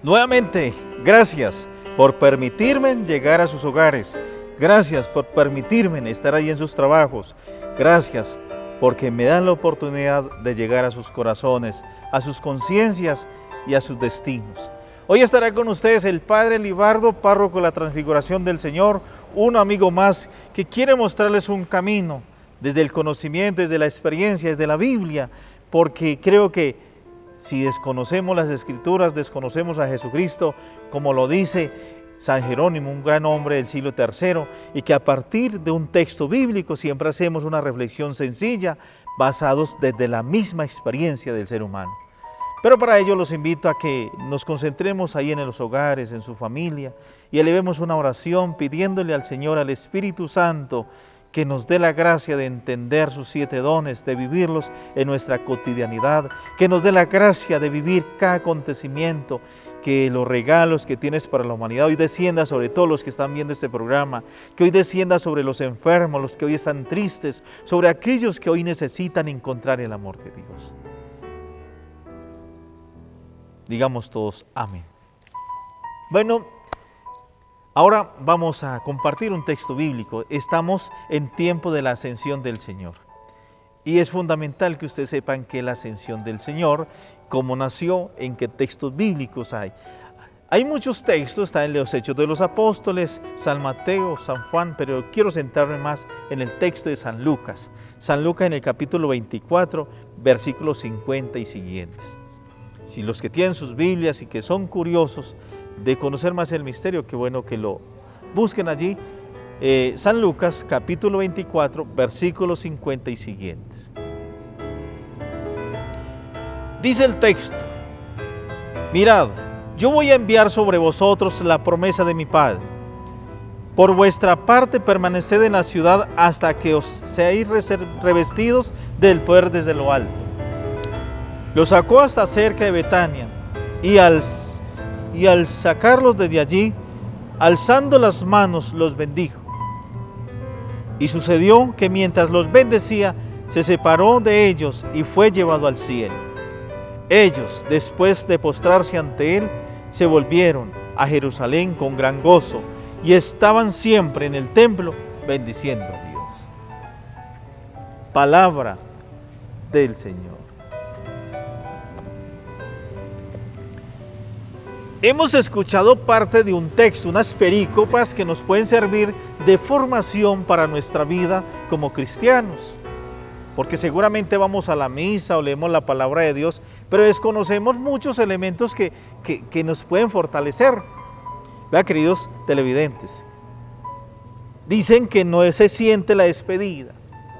Nuevamente, gracias por permitirme llegar a sus hogares. Gracias por permitirme estar ahí en sus trabajos. Gracias porque me dan la oportunidad de llegar a sus corazones, a sus conciencias y a sus destinos. Hoy estará con ustedes el Padre Libardo, párroco de la Transfiguración del Señor, un amigo más que quiere mostrarles un camino desde el conocimiento, desde la experiencia, desde la Biblia, porque creo que si desconocemos las Escrituras, desconocemos a Jesucristo, como lo dice San Jerónimo, un gran hombre del siglo III, y que a partir de un texto bíblico siempre hacemos una reflexión sencilla, basados desde la misma experiencia del ser humano. Pero para ello los invito a que nos concentremos ahí en los hogares, en su familia, y elevemos una oración pidiéndole al Señor, al Espíritu Santo, que nos dé la gracia de entender sus 7 dones, de vivirlos en nuestra cotidianidad, que nos dé la gracia de vivir cada acontecimiento, que los regalos que tienes para la humanidad hoy descienda sobre todos los que están viendo este programa, que hoy descienda sobre los enfermos, los que hoy están tristes, sobre aquellos que hoy necesitan encontrar el amor de Dios. Digamos todos amén. Bueno, ahora vamos a compartir un texto bíblico. Estamos en tiempo de la ascensión del Señor. Y es fundamental que ustedes sepan que la ascensión del Señor, cómo nació, en qué textos bíblicos hay. Hay muchos textos, están en los Hechos de los Apóstoles, San Mateo, San Juan, pero quiero centrarme más en el texto de San Lucas. San Lucas en el capítulo 24, versículos 50 y siguientes. Si los que tienen sus Biblias y que son curiosos de conocer más el misterio, qué bueno que lo busquen allí. San Lucas, capítulo 24, versículos 50 y siguientes. Dice el texto: mirad, yo voy a enviar sobre vosotros la promesa de mi Padre. Por vuestra parte permaneced en la ciudad hasta que os seáis revestidos del poder desde lo alto. Los sacó hasta cerca de Betania, y al sacarlos desde allí, alzando las manos, los bendijo. Y sucedió que mientras los bendecía, se separó de ellos y fue llevado al cielo. Ellos, después de postrarse ante él, se volvieron a Jerusalén con gran gozo y estaban siempre en el templo bendiciendo a Dios. Palabra del Señor. Hemos escuchado parte de un texto, unas perícopas que nos pueden servir de formación para nuestra vida como cristianos. Porque seguramente vamos a la misa o leemos la palabra de Dios, pero desconocemos muchos elementos que nos pueden fortalecer. ¿Verdad, queridos televidentes? Dicen que no se siente la despedida.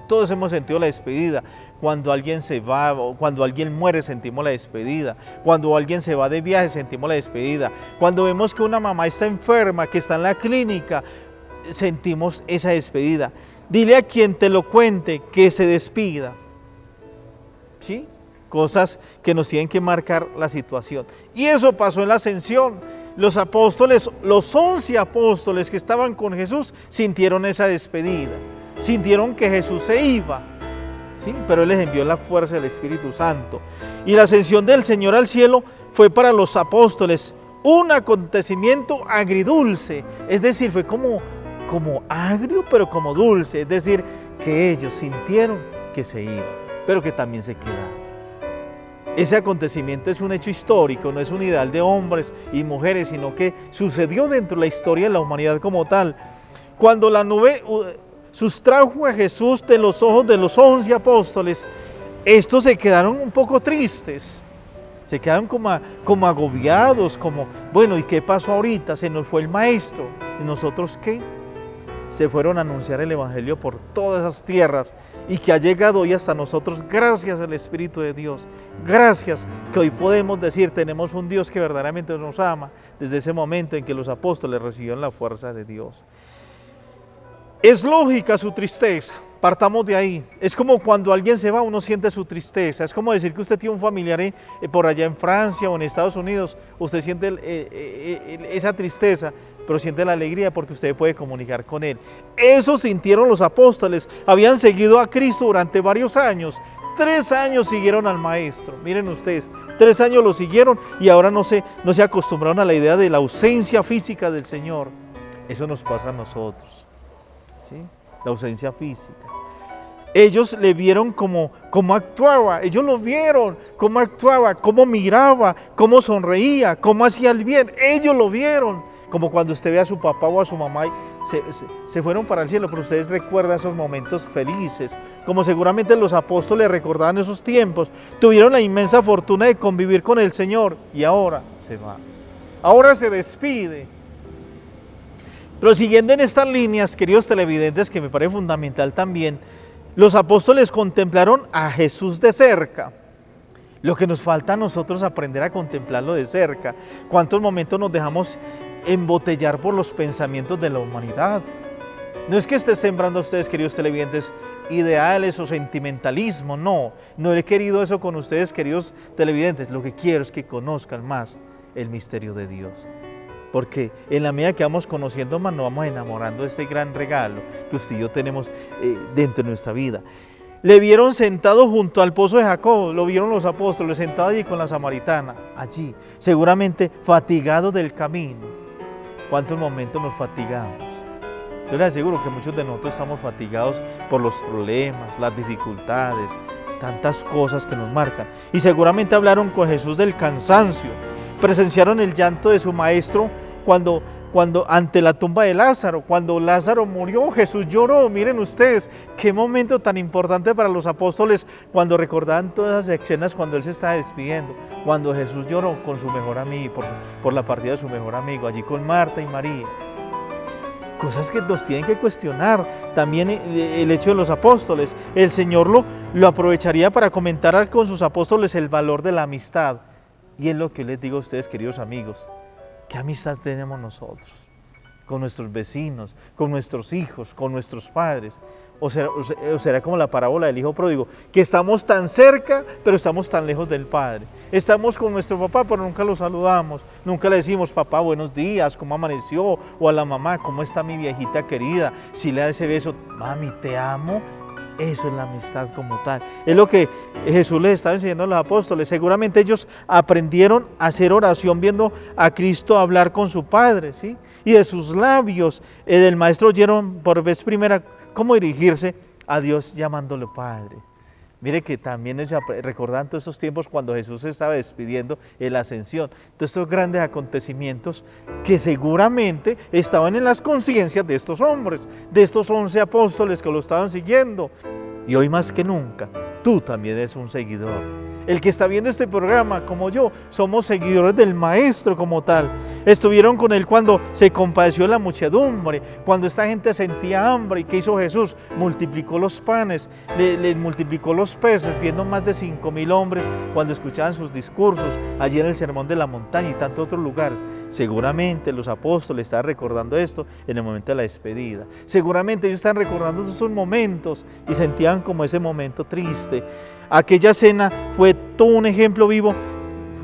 Todos hemos sentido la despedida. Cuando alguien se va o cuando alguien muere sentimos la despedida. Cuando alguien se va de viaje sentimos la despedida. Cuando vemos que una mamá está enferma, que está en la clínica, sentimos esa despedida. Dile a quien te lo cuente que se despida. ¿Sí? Cosas que nos tienen que marcar la situación. Y eso pasó en la ascensión. Los apóstoles, los 11 apóstoles que estaban con Jesús, sintieron esa despedida. Sintieron que Jesús se iba. Sí, pero Él les envió la fuerza del Espíritu Santo. Y la ascensión del Señor al cielo fue para los apóstoles un acontecimiento agridulce. Es decir, fue como agrio, pero como dulce. Es decir, que ellos sintieron que se iba, pero que también se quedaron. Ese acontecimiento es un hecho histórico, no es un ideal de hombres y mujeres, sino que sucedió dentro de la historia de la humanidad como tal. Cuando la nube sustrajo a Jesús de los ojos de los 11 apóstoles, estos se quedaron un poco tristes, se quedaron como agobiados, bueno, ¿y qué pasó ahorita? Se nos fue el maestro, ¿y nosotros qué? Se fueron a anunciar el evangelio por todas esas tierras y que ha llegado hoy hasta nosotros gracias al Espíritu de Dios, gracias que hoy podemos decir tenemos un Dios que verdaderamente nos ama desde ese momento en que los apóstoles recibieron la fuerza de Dios. Es lógica su tristeza, partamos de ahí. Es como cuando alguien se va, uno siente su tristeza. Es como decir que usted tiene un familiar por allá en Francia o en Estados Unidos, usted siente esa tristeza, pero siente la alegría porque usted puede comunicar con Él. Eso sintieron los apóstoles, habían seguido a Cristo durante varios años, 3 años siguieron al Maestro. Miren ustedes, 3 años lo siguieron y ahora no se acostumbraron a la idea de la ausencia física del Señor. Eso nos pasa a nosotros, ¿sí? La ausencia física. Ellos le vieron cómo actuaba, ellos lo vieron, cómo actuaba, cómo miraba, cómo sonreía, cómo hacía el bien. Ellos lo vieron, como cuando usted ve a su papá o a su mamá y se fueron para el cielo, pero ustedes recuerdan esos momentos felices, como seguramente los apóstoles recordaban esos tiempos. Tuvieron la inmensa fortuna de convivir con el Señor y ahora se va, ahora se despide. Pero siguiendo en estas líneas, queridos televidentes, que me parece fundamental también, los apóstoles contemplaron a Jesús de cerca. Lo que nos falta a nosotros aprender a contemplarlo de cerca. ¿Cuántos momentos nos dejamos embotellar por los pensamientos de la humanidad? No es que esté sembrando a ustedes, queridos televidentes, ideales o sentimentalismo, no he querido eso con ustedes, queridos televidentes. Lo que quiero es que conozcan más el misterio de Dios. Porque en la medida que vamos conociendo más, nos vamos enamorando de este gran regalo que usted y yo tenemos dentro de nuestra vida. Le vieron sentado junto al pozo de Jacob, lo vieron los apóstoles, sentado allí con la samaritana, allí, seguramente fatigado del camino. ¿Cuántos momentos nos fatigamos? Yo les aseguro que muchos de nosotros estamos fatigados por los problemas, las dificultades, tantas cosas que nos marcan. Y seguramente hablaron con Jesús del cansancio, presenciaron el llanto de su maestro cuando ante la tumba de Lázaro, cuando Lázaro murió, Jesús lloró. Miren ustedes, qué momento tan importante para los apóstoles cuando recordaban todas esas escenas cuando Él se estaba despidiendo, cuando Jesús lloró con su mejor amigo, por la partida de su mejor amigo, allí con Marta y María. Cosas que nos tienen que cuestionar. También el hecho de los apóstoles, el Señor lo aprovecharía para comentar con sus apóstoles el valor de la amistad. Y es lo que les digo a ustedes, queridos amigos. ¿Qué amistad tenemos nosotros? Con nuestros vecinos, con nuestros hijos, con nuestros padres. O será como la parábola del hijo pródigo, que estamos tan cerca, pero estamos tan lejos del Padre. Estamos con nuestro papá, pero nunca lo saludamos. Nunca le decimos, papá, buenos días, ¿cómo amaneció? O a la mamá, ¿cómo está mi viejita querida? Si le da ese beso, mami, te amo. Eso es la amistad como tal. Es lo que Jesús les estaba enseñando a los apóstoles. Seguramente ellos aprendieron a hacer oración viendo a Cristo hablar con su Padre, ¿sí? Y de sus labios del Maestro oyeron por vez primera cómo dirigirse a Dios llamándole Padre. Mire que también ellos recordaban todos esos tiempos cuando Jesús se estaba despidiendo en la ascensión. Todos estos grandes acontecimientos que seguramente estaban en las conciencias de estos hombres, de estos 11 apóstoles que lo estaban siguiendo. Y hoy más que nunca, tú también eres un seguidor. El que está viendo este programa, como yo, somos seguidores del Maestro como tal. Estuvieron con Él cuando se compadeció la muchedumbre, cuando esta gente sentía hambre. ¿Y qué hizo Jesús? Multiplicó los panes, les multiplicó los peces, viendo más de 5,000 hombres cuando escuchaban sus discursos, allí en el Sermón de la Montaña y tantos otros lugares. Seguramente los apóstoles estaban recordando esto en el momento de la despedida. Seguramente ellos estaban recordando esos momentos y sentían como ese momento triste. Aquella cena fue todo un ejemplo vivo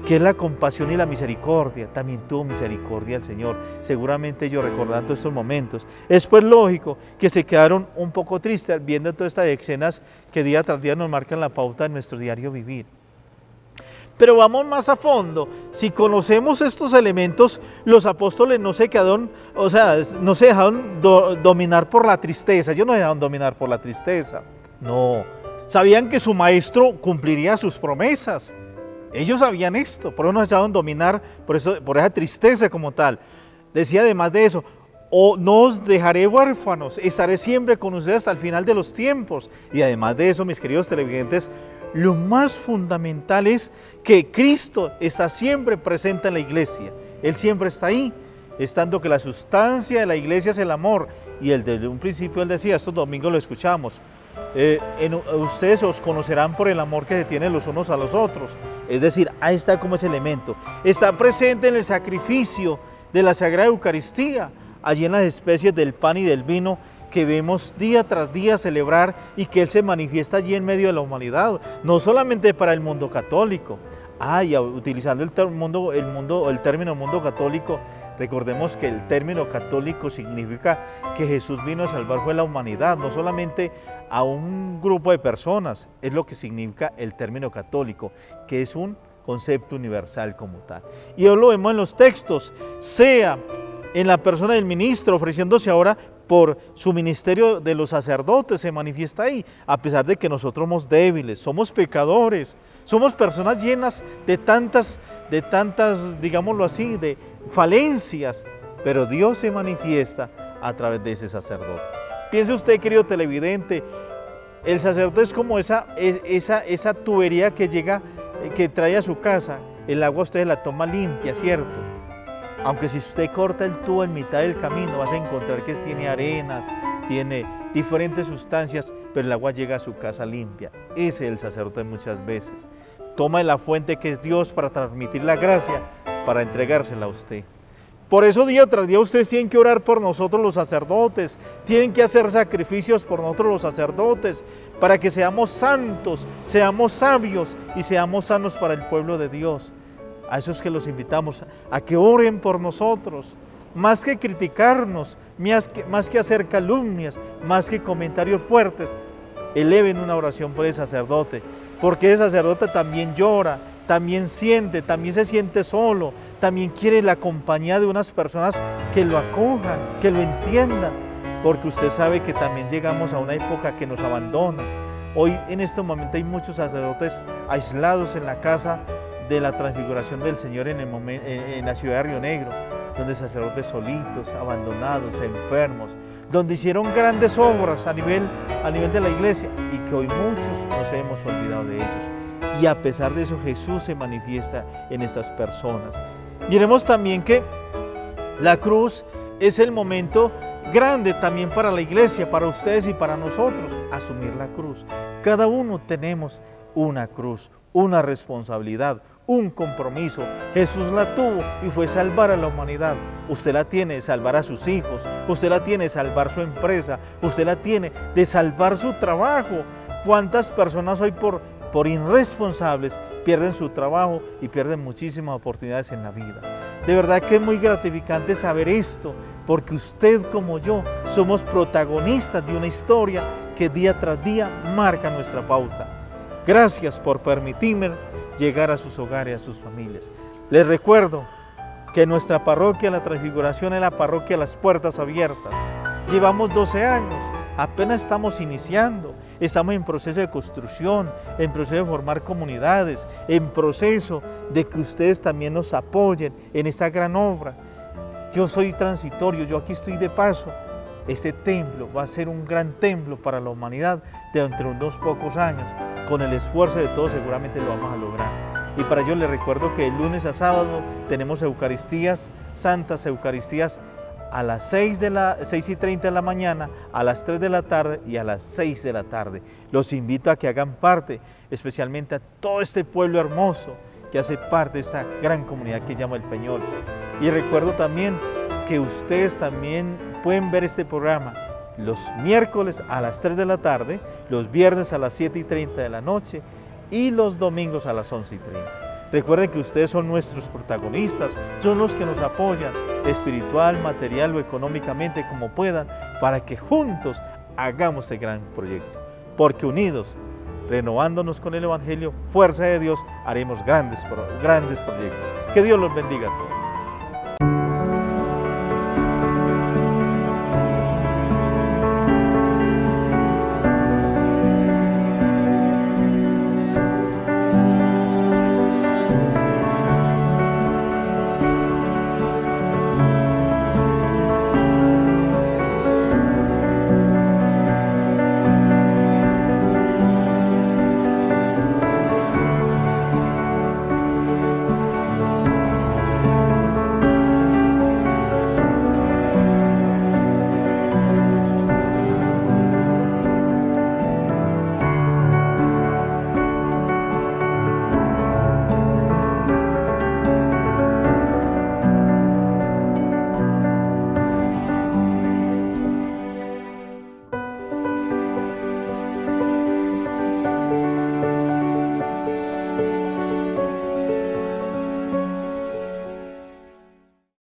que es la compasión y la misericordia. También tuvo misericordia el Señor. Seguramente ellos recordando estos momentos. Es pues lógico que se quedaron un poco tristes viendo todas estas escenas que día tras día nos marcan la pauta de nuestro diario vivir. Pero vamos más a fondo. Si conocemos estos elementos, los apóstoles no se quedaron, no se dejaron dominar por la tristeza. Ellos no se dejaron dominar por la tristeza. No. Sabían que su maestro cumpliría sus promesas. Ellos sabían esto, por eso no se dejaron dominar por esa tristeza como tal. Decía además de eso, no os dejaré huérfanos, estaré siempre con ustedes hasta el final de los tiempos. Y además de eso, mis queridos televidentes, lo más fundamental es que Cristo está siempre presente en la iglesia. Él siempre está ahí, estando que la sustancia de la iglesia es el amor. Y desde un principio Él decía, estos domingos lo escuchamos, ustedes os conocerán por el amor que se tienen los unos a los otros. Es decir, ahí está como ese elemento. Está presente en el sacrificio de la Sagrada Eucaristía, allí en las especies del pan y del vino que vemos día tras día celebrar y que Él se manifiesta allí en medio de la humanidad, no solamente para el mundo católico. Y utilizando el término mundo católico, recordemos que el término católico significa que Jesús vino a salvar fue la humanidad, no solamente a un grupo de personas. Es lo que significa el término católico, que es un concepto universal como tal. Y hoy lo vemos en los textos, sea en la persona del ministro ofreciéndose ahora por su ministerio de los sacerdotes, se manifiesta ahí, a pesar de que nosotros somos débiles, somos pecadores, somos personas llenas de tantas, digámoslo así, de falencias, pero Dios se manifiesta a través de ese sacerdote. Piense usted, querido televidente, el sacerdote es como esa tubería que llega, que trae a su casa, el agua usted la toma limpia, ¿cierto? Aunque si usted corta el tubo en mitad del camino, vas a encontrar que tiene arenas, tiene diferentes sustancias, pero el agua llega a su casa limpia. Ese es el sacerdote muchas veces. Toma de la fuente que es Dios para transmitir la gracia, para entregársela a usted. Por eso día tras día ustedes tienen que orar por nosotros los sacerdotes, tienen que hacer sacrificios por nosotros los sacerdotes, para que seamos santos, seamos sabios y seamos sanos para el pueblo de Dios. A esos que los invitamos a que oren por nosotros, más que criticarnos, más que hacer calumnias, más que comentarios fuertes, eleven una oración por el sacerdote, porque el sacerdote también llora, también siente, también se siente solo, también quiere la compañía de unas personas que lo acojan, que lo entiendan, porque usted sabe que también llegamos a una época que nos abandona. Hoy en este momento hay muchos sacerdotes aislados en la casa de la transfiguración del Señor en la ciudad de Río Negro, donde sacerdotes solitos, abandonados, enfermos, donde hicieron grandes obras a nivel de la iglesia y que hoy muchos nos hemos olvidado de ellos. Y a pesar de eso Jesús se manifiesta en estas personas. Miremos también que la cruz es el momento grande también para la iglesia, para ustedes y para nosotros, asumir la cruz. Cada uno tenemos una cruz, una responsabilidad, un compromiso. Jesús la tuvo y fue salvar a la humanidad. Usted la tiene de salvar a sus hijos, usted la tiene de salvar su empresa, usted la tiene de salvar su trabajo. ¿Cuántas personas hoy por irresponsables pierden su trabajo y pierden muchísimas oportunidades en la vida? De verdad que es muy gratificante saber esto, porque usted como yo somos protagonistas de una historia que día tras día marca nuestra pauta. Gracias por permitirme llegar a sus hogares, a sus familias. Les recuerdo que nuestra parroquia La Transfiguración es la parroquia Las Puertas Abiertas. Llevamos 12 años, apenas estamos iniciando, estamos en proceso de construcción, en proceso de formar comunidades, en proceso de que ustedes también nos apoyen en esta gran obra. Yo soy transitorio, yo aquí estoy de paso. Este templo va a ser un gran templo para la humanidad dentro de unos pocos años. Con el esfuerzo de todos seguramente lo vamos a lograr. Y para ello les recuerdo que de lunes a sábado tenemos Eucaristías, Santas Eucaristías, a las 6:30 de la mañana, a las 3 de la tarde y a las 6 de la tarde. Los invito a que hagan parte, especialmente a todo este pueblo hermoso que hace parte de esta gran comunidad que llama El Peñol. Y recuerdo también que ustedes también pueden ver este programa los miércoles a las 3 de la tarde, los viernes a las 7:30 de la noche y los domingos a las 11:30. Recuerden que ustedes son nuestros protagonistas, son los que nos apoyan espiritual, material o económicamente como puedan, para que juntos hagamos este gran proyecto. Porque unidos, renovándonos con el Evangelio, fuerza de Dios, haremos grandes proyectos. Que Dios los bendiga a todos.